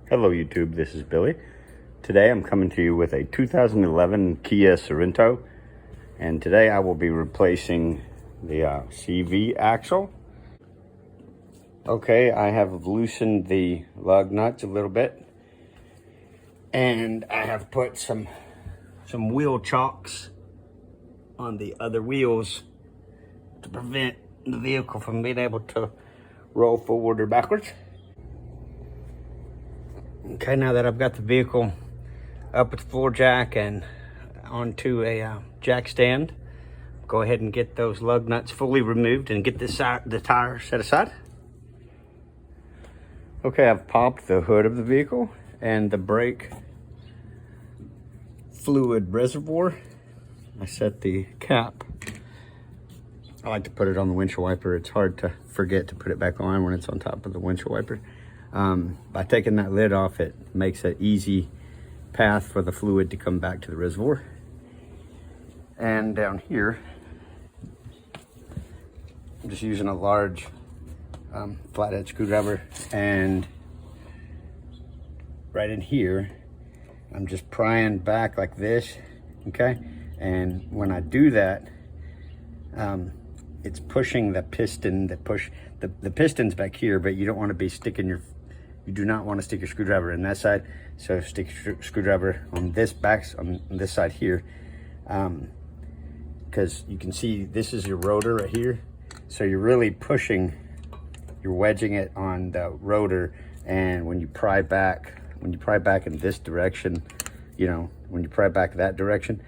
Hello YouTube, this is Billy. Today I'm coming to you with a 2011 Kia Sorento, and today I will be replacing the CV axle. Okay, I have loosened the lug nuts a little bit, and I have put some wheel chocks on the other wheels to prevent the vehicle from being able to roll forward or backwards. Okay, now that I've got the vehicle up with the floor jack and onto a jack stand, go ahead and get those lug nuts fully removed and get the tire set aside. Okay, I've popped the hood of the vehicle and the brake fluid reservoir. I set the cap. I like to put it on the windshield wiper. It's hard to forget to put it back on when it's on top of the windshield wiper. By taking that lid off, it makes an easy path for the fluid to come back to the reservoir. And down here, I'm just using a large flathead screwdriver, and right in here, I'm just prying back like this, okay? And when I do that, it's pushing the piston that push, the piston's back here, but you don't want to be sticking you do not want to stick your screwdriver in that side. So stick your screwdriver on this on this side here. Because you can see this is your rotor right here. So you're really pushing, you're wedging it on the rotor. And when you pry back in this direction, you know, when you pry back that direction,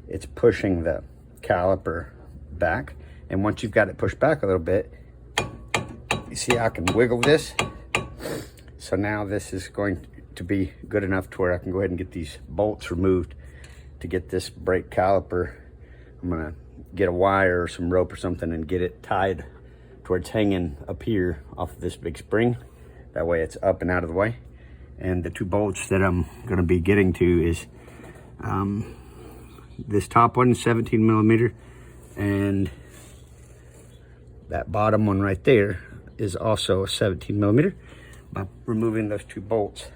it's pushing the caliper back. And once you've got it pushed back a little bit, you see I can wiggle this. So now this is going to be good enough to where I can go ahead and get these bolts removed to get this brake caliper. I'm gonna get a wire or some rope or something and get it tied towards hanging up here off of this big spring. That way it's up and out of the way. And the two bolts that I'm gonna be getting to is this top one, 17 millimeter, and that bottom one right there is also a 17 millimeter. By removing those two bolts,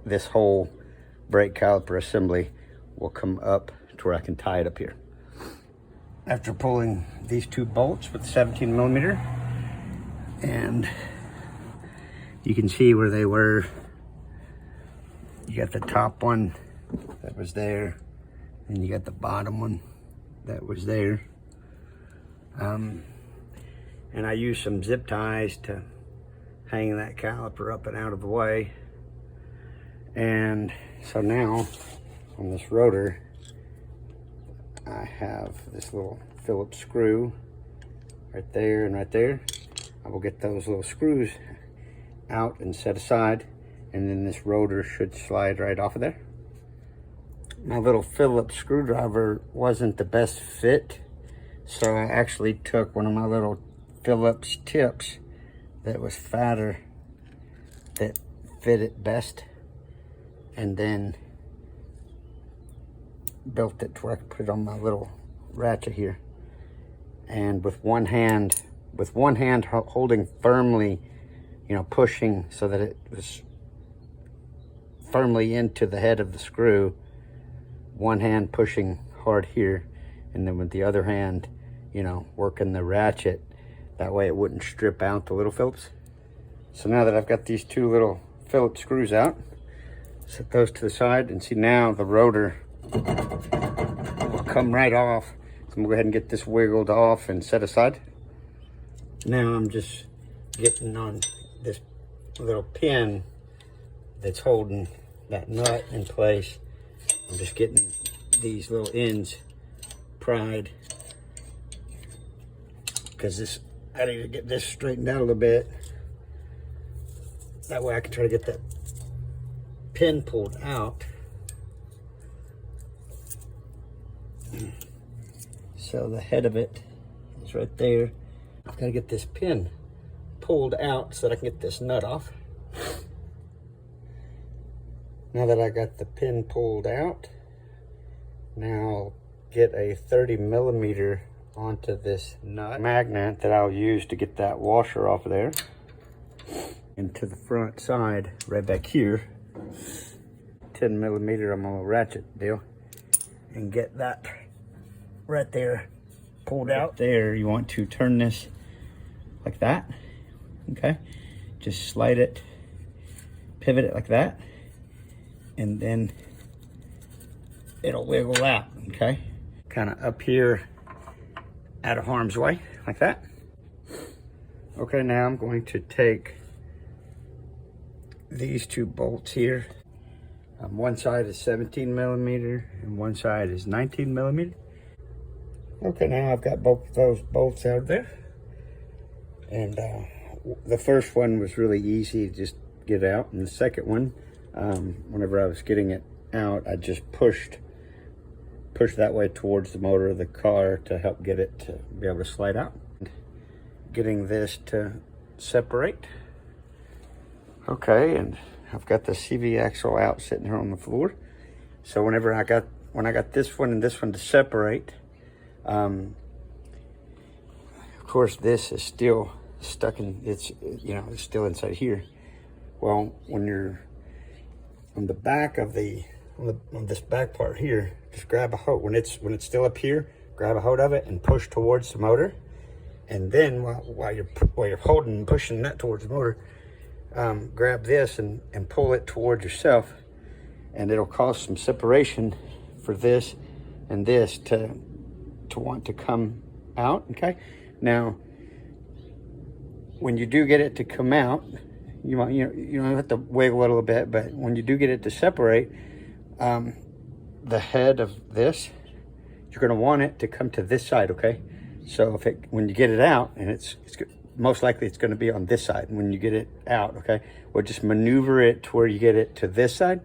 this whole brake caliper assembly will come up to where I can tie it up here. After pulling these two bolts with 17 millimeter, and you can see where they were. You got the top one that was there, and you got the bottom one that was there. And I used some zip ties to hang that caliper up and out of the way. And so now on this rotor, I have this little Phillips screw right there and right there. I will get those little screws out and set aside, and then this rotor should slide right off of there. My little Phillips screwdriver wasn't the best fit, so I actually took one of my little Phillips tips that was fatter, that fit it best, and then built it to where I could put it on my little ratchet here. And with one hand holding firmly, you know, pushing so that it was firmly into the head of the screw, one hand pushing hard here, and then with the other hand, you know, working the ratchet. That way it wouldn't strip out the little Phillips. So now that I've got these two little Phillips screws out, set those to the side, and see now the rotor will come right off. So I'm gonna go ahead and get this wiggled off and set aside. Now I'm just getting on this little pin that's holding that nut in place. I'm just getting these little ends pried, because I need to get this straightened out a little bit. That way I can try to get that pin pulled out. So the head of it is right there. I've got to get this pin pulled out so that I can get this nut off. Now that I got the pin pulled out, now I'll get a 30 millimeter onto this nut magnet that I'll use to get that washer off of there. to the front side right back here. 10 millimeter, I'm gonna ratchet deal and get that right there pulled out. There, you want to turn this like that, okay? Just slide it, pivot it like that, and then it'll wiggle out, okay? Kind of up here out of harm's way, like that. Okay, now I'm going to take these two bolts here. One side is 17 millimeter and one side is 19 millimeter. Okay, now I've got both of those bolts out there. And the first one was really easy to just get out. And the second one, whenever I was getting it out, I just pushed that way towards the motor of the car to help get it to be able to slide out. Getting this to separate. Okay, and I've got the CV axle out sitting here on the floor. So when I got this one and this one to separate, of course this is still stuck in, it's still inside here. Well, when you're on the back of on this back part here, just grab a hold. When it's still up here, grab a hold of it and push towards the motor. And then while you're holding and pushing that towards the motor, grab this and pull it towards yourself, and it'll cause some separation for this and this to want to come out. Okay, now when you do get it to come out, you don't have to wiggle it a little bit, but when you do get it to separate, the head of this, you're going to want it to come to this side. Okay, so when you get it out, and it's most likely it's going to be on this side when you get it out, okay? We'll just maneuver it to where you get it to this side.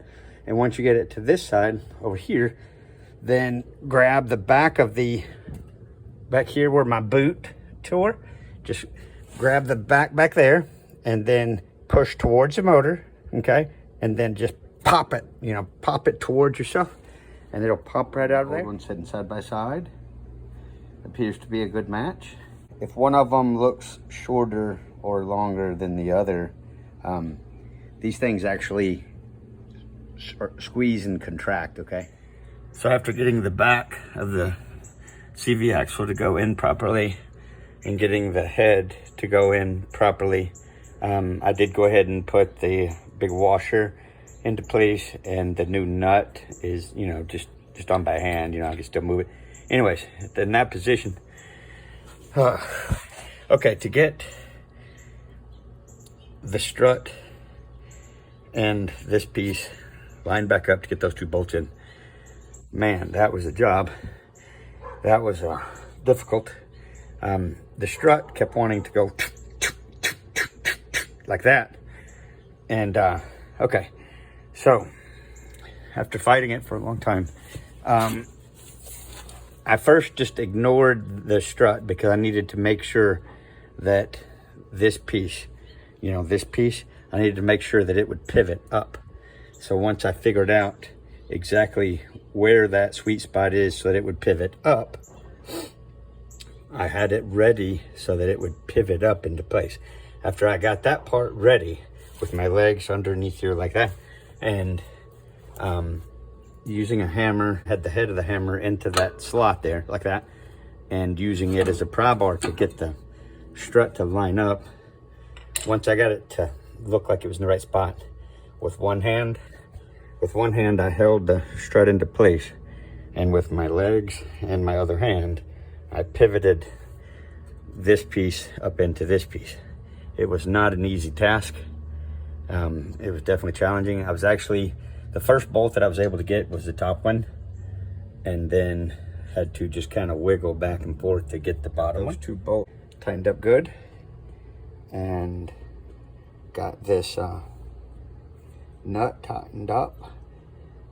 And once you get it to this side over here, then grab the back of back here where my boot tore, just grab the back there and then push towards the motor, okay? And then just pop it towards yourself and it'll pop right out of there. One sitting side by side. Appears to be a good match. If one of them looks shorter or longer than the other, these things actually squeeze and contract, okay? So after getting the back of the CV axle to go in properly and getting the head to go in properly, I did go ahead and put the big washer into place, and the new nut is, just on by hand, I can still move it. Anyways, in that position, okay, to get the strut and this piece lined back up to get those two bolts in, man, that was a job. That was difficult. The strut kept wanting to go like that. And okay, so after fighting it for a long time, I first just ignored the strut because I needed to make sure that this piece, I needed to make sure that it would pivot up. So once I figured out exactly where that sweet spot is so that it would pivot up, I had it ready so that it would pivot up into place. After I got that part ready with my legs underneath here like that, and using a hammer, had the head of the hammer into that slot there like that, and using it as a pry bar to get the strut to line up. Once I got it to look like it was in the right spot, with one hand I held the strut into place, and with my legs and my other hand I pivoted this piece up into this piece. It was not an easy task. It was definitely challenging. The first bolt that I was able to get was the top one, and then had to just kind of wiggle back and forth to get the bottom one. Those two bolts tightened up good, and got this nut tightened up,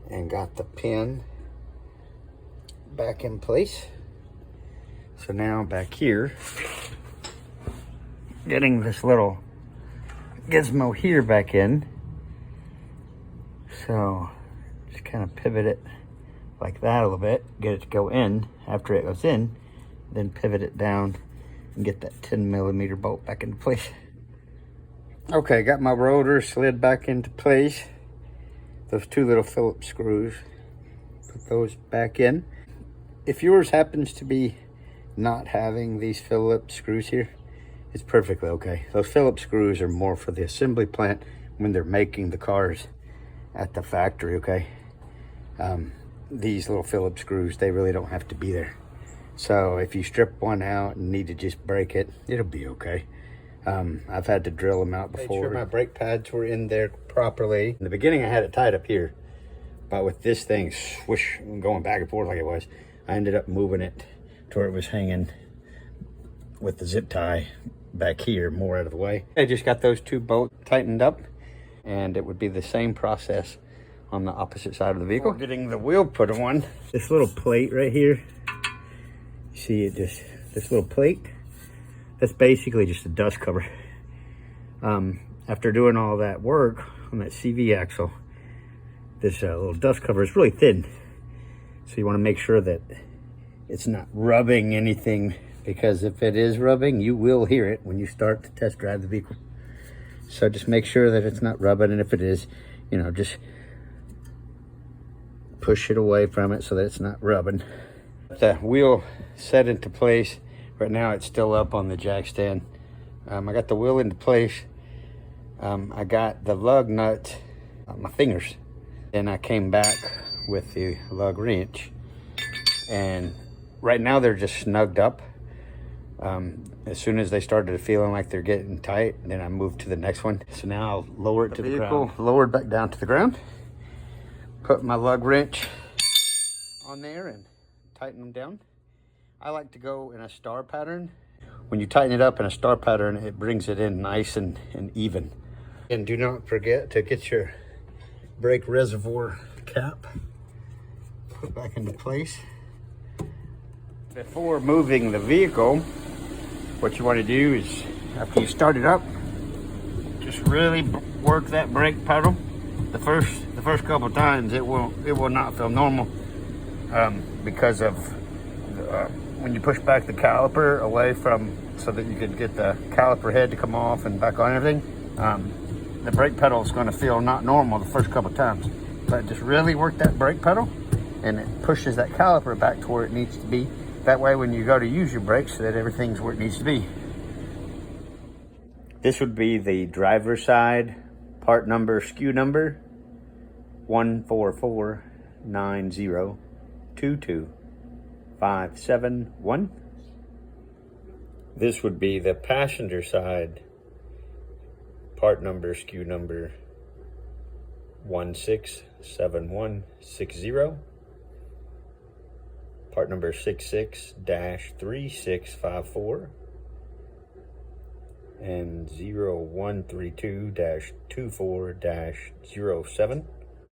and got the pin back in place. So now back here, getting this little gizmo here back in. So just kind of pivot it like that a little bit, get it to go in. After it goes in, then pivot it down and get that 10 millimeter bolt back into place. Okay, got my rotor slid back into place. Those two little Phillips screws, put those back in. If yours happens to be not having these Phillips screws here, it's perfectly okay. Those Phillips screws are more for the assembly plant when they're making the cars at the factory, okay? These little Phillips screws, they really don't have to be there. So if you strip one out and need to just break it, it'll be okay. I've had to drill them out before. Make sure my brake pads were in there properly. In the beginning, I had it tied up here, but with this thing swoosh going back and forth like it was, I ended up moving it to where it was hanging with the zip tie back here, more out of the way. I just got those two bolts tightened up, and it would be the same process on the opposite side of the vehicle. Getting the wheel put on, this little plate right here, you see it, just this little plate, that's basically just a dust cover. After doing all that work on that CV axle, this little dust cover is really thin. So you want to make sure that it's not rubbing anything, because if it is rubbing, you will hear it when you start to test drive the vehicle. So just make sure that it's not rubbing, and if it is, you know, just push it away from it so that it's not rubbing. The wheel set into place. Right now it's still up on the jack stand. I got the wheel into place. I got the lug nut on my fingers. Then I came back with the lug wrench. And right now they're just snugged up. As soon as they started feeling like they're getting tight, then I moved to the next one. So now I'll lower it to the ground. Lowered back down to the ground. Put my lug wrench on there and tighten them down. I like to go in a star pattern. When you tighten it up in a star pattern, it brings it in nice and even. And do not forget to get your brake reservoir cap put back into place. Before moving the vehicle, what you want to do is, after you start it up, just really work that brake pedal. The first couple of times it will not feel normal, because of when you push back the caliper away from, so that you could get the caliper head to come off and back on everything. The brake pedal is going to feel not normal the first couple of times, but just really work that brake pedal, and it pushes that caliper back to where it needs to be. That way, when you go to use your brakes, that everything's where it needs to be. This would be the driver's side, part number, SKU number 14490225571. This would be the passenger side, part number, SKU number 167160. Part number 66-3654 and 0132-24-07.